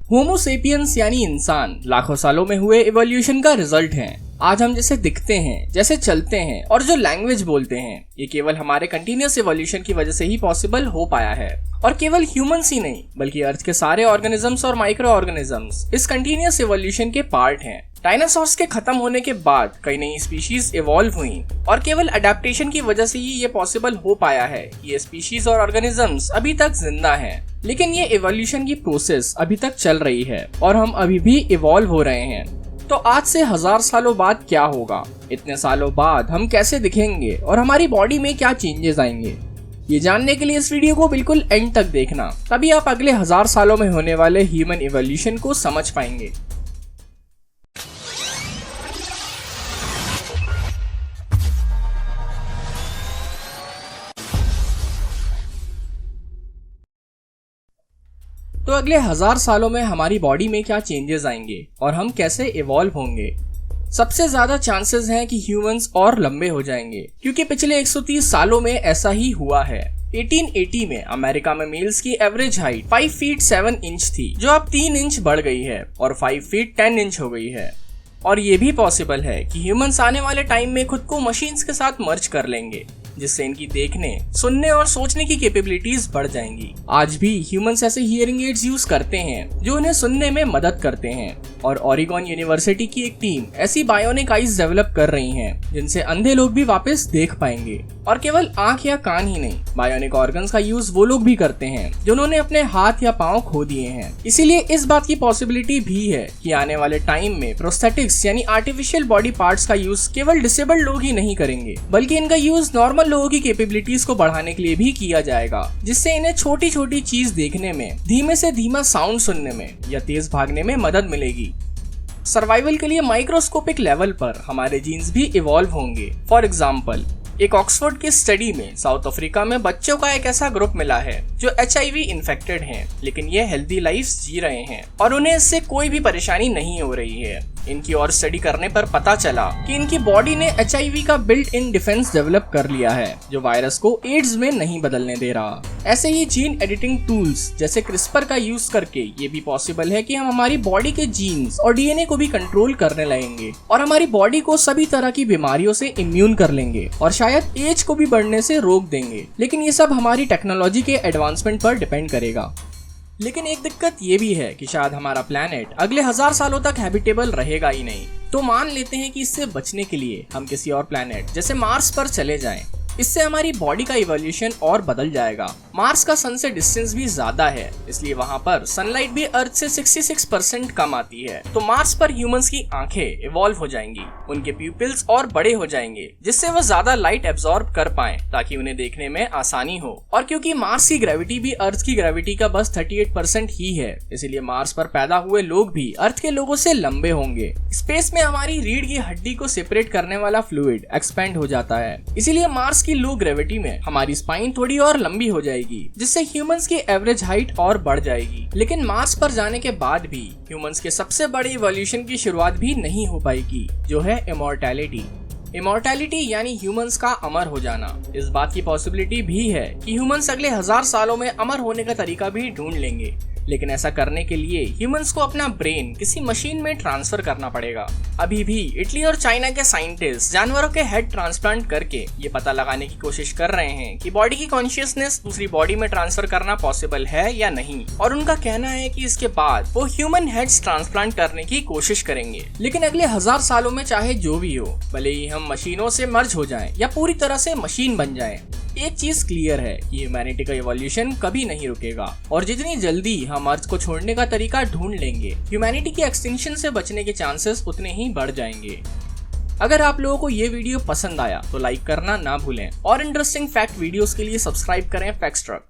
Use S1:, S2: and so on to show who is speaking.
S1: होमो sapiens यानी इंसान लाखों सालों में हुए इवोल्यूशन का रिजल्ट है। आज हम जैसे दिखते हैं, जैसे चलते हैं और जो लैंग्वेज बोलते हैं, ये केवल हमारे कंटिन्यूअस इवोल्यूशन की वजह से ही पॉसिबल हो पाया है। और केवल ह्यूमंस ही नहीं बल्कि अर्थ के सारे ऑर्गेनिजम्स और माइक्रो ऑर्गेनिजम्स इस कंटिन्यूअस इवोल्यूशन के पार्ट हैं। डायनासोर्स के खत्म होने के बाद कई नई स्पीशीज इवॉल्व हुई और केवल अडेप्टेशन की वजह से ही ये पॉसिबल हो पाया है। ये स्पीशीज और ऑर्गेनिजम्स अभी तक जिंदा हैं, लेकिन ये इवोल्यूशन की प्रोसेस अभी तक चल रही है और हम अभी भी इवॉल्व हो रहे हैं। तो आज से 1000 सालों बाद क्या होगा, इतने सालों बाद हम कैसे दिखेंगे और हमारी बॉडी में क्या चेंजेस आएंगे, ये जानने के लिए इस वीडियो को बिल्कुल एंड तक देखना। तभी आप अगले 1000 सालों में होने वाले ह्यूमन इवोल्यूशन को समझ पाएंगे। तो अगले 1000 सालों में हमारी बॉडी में क्या चेंजेस आएंगे और हम कैसे इवॉल्व होंगे। सबसे ज्यादा चांसेस हैं कि ह्यूमंस और लंबे हो जाएंगे, क्योंकि पिछले 130 सालों में ऐसा ही हुआ है। 1880 में अमेरिका में मेल्स की एवरेज हाइट 5 फीट 7 इंच थी, जो अब 3 इंच बढ़ गई है और 5 फीट 10 इंच हो गई है। और ये भी पॉसिबल है कि ह्यूमंस आने वाले टाइम में खुद को मशीन्स के साथ मर्ज कर लेंगे, जिससे इनकी देखने, सुनने और सोचने की कैपेबिलिटीज बढ़ जाएंगी। आज भी ह्यूमंस ऐसे हियरिंग एड्स यूज करते हैं जो उन्हें सुनने में मदद करते हैं, और ओरेगन यूनिवर्सिटी की एक टीम ऐसी बायोनिक आईज डेवलप कर रही हैं जिनसे अंधे लोग भी वापस देख पाएंगे। और केवल आंख या कान ही नहीं, बायोनिक ऑर्गन्स का यूज वो लोग भी करते हैं जिन्होंने अपने हाथ या पांव खो दिए हैं। इसीलिए इस बात की पॉसिबिलिटी भी है कि आने वाले टाइम में प्रोस्थेटिक्स यानी आर्टिफिशियल बॉडी पार्ट्स का यूज केवल डिसेबल्ड लोग ही नहीं करेंगे, बल्कि इनका यूज नॉर्मल लोगों की कैपेबिलिटीज को बढ़ाने के लिए भी किया जाएगा, जिससे इन्हें छोटी छोटी चीज देखने में, धीमे से धीमा साउंड सुनने में या तेज भागने में मदद मिलेगी। सर्वाइवल के लिए माइक्रोस्कोपिक लेवल पर हमारे जीन्स भी इवॉल्व होंगे। फॉर एग्जाम्पल, एक ऑक्सफोर्ड की स्टडी में साउथ अफ्रीका में बच्चों का एक ऐसा ग्रुप मिला है जो HIV इन्फेक्टेड हैं, लेकिन ये हेल्दी लाइफ जी रहे हैं और उन्हें इससे कोई भी परेशानी नहीं हो रही है। इनकी और स्टडी करने पर पता चला कि इनकी बॉडी ने HIV का बिल्ट इन डिफेंस डेवलप कर लिया है, जो वायरस को एड्स में नहीं बदलने दे रहा। ऐसे ही जीन एडिटिंग टूल्स जैसे क्रिस्पर का यूज करके ये भी पॉसिबल है कि हम हमारी बॉडी के जीन्स और DNA को भी कंट्रोल करने लगेंगे और हमारी बॉडी को सभी तरह की बीमारियों से इम्यून कर लेंगे और शायद एज को भी बढ़ने से रोक देंगे। लेकिन ये सब हमारी टेक्नोलॉजी के एडवांसमेंट पर डिपेंड करेगा। लेकिन एक दिक्कत ये भी है कि शायद हमारा प्लैनेट अगले 1000 सालों तक हैबिटेबल रहेगा ही नहीं। तो मान लेते हैं कि इससे बचने के लिए हम किसी और प्लैनेट जैसे मार्स पर चले जाएं। इससे हमारी बॉडी का इवोल्यूशन और बदल जाएगा। मार्स का सन से डिस्टेंस भी ज्यादा है, इसलिए वहाँ पर सनलाइट भी अर्थ से 66% कम आती है। तो मार्स पर ह्यूमंस की आंखें इवॉल्व हो जाएंगी, उनके प्यूपिल्स और बड़े हो जाएंगे, जिससे वो ज्यादा लाइट एब्जॉर्ब कर पाएं ताकि उन्हें देखने में आसानी हो। और क्योंकि मार्स की ग्रेविटी भी अर्थ की ग्रेविटी का बस 38% ही है, इसीलिए मार्स पर पैदा हुए लोग भी अर्थ के लोगों से लंबे होंगे। स्पेस में हमारी रीढ़ की हड्डी को सेपरेट करने वाला फ्लूइड एक्सपेंड हो जाता है, इसीलिए मार्स की लो ग्रेविटी में हमारी स्पाइन थोड़ी और लंबी हो जाएगी, जिससे ह्यूमंस की एवरेज हाइट और बढ़ जाएगी। लेकिन मार्स पर जाने के बाद भी ह्यूमंस के सबसे बड़े इवोल्यूशन की शुरुआत भी नहीं हो पाएगी, जो है इमॉर्टैलिटी। इमॉर्टैलिटी यानी ह्यूमंस का अमर हो जाना। इस बात की पॉसिबिलिटी भी है कि ह्यूमंस अगले 1000 सालों में अमर होने का तरीका भी ढूंढ लेंगे, लेकिन ऐसा करने के लिए ह्यूमंस को अपना ब्रेन किसी मशीन में ट्रांसफर करना पड़ेगा। अभी भी इटली और चाइना के साइंटिस्ट जानवरों के हेड ट्रांसप्लांट करके ये पता लगाने की कोशिश कर रहे हैं कि बॉडी की कॉन्शियसनेस दूसरी बॉडी में ट्रांसफर करना पॉसिबल है या नहीं। और उनका कहना है कि इसके बाद वो ह्यूमन हेड्स ट्रांसप्लांट करने की कोशिश करेंगे। लेकिन अगले 1000 सालों में चाहे जो भी हो, भले ही हम मशीनों से मर्ज हो जाएं या पूरी तरह से मशीन बन जाएं, एक चीज क्लियर है कि ह्यूमैनिटी का इवोल्यूशन कभी नहीं रुकेगा और जितनी जल्दी हम अर्थ को छोड़ने का तरीका ढूंढ लेंगे, ह्यूमैनिटी की एक्सटिंक्शन से बचने के चांसेस उतने ही बढ़ जाएंगे। अगर आप लोगों को ये वीडियो पसंद आया तो लाइक करना ना भूलें और इंटरेस्टिंग फैक्ट वीडियोस के लिए सब्सक्राइब करें फैक्ट्स ट्रक।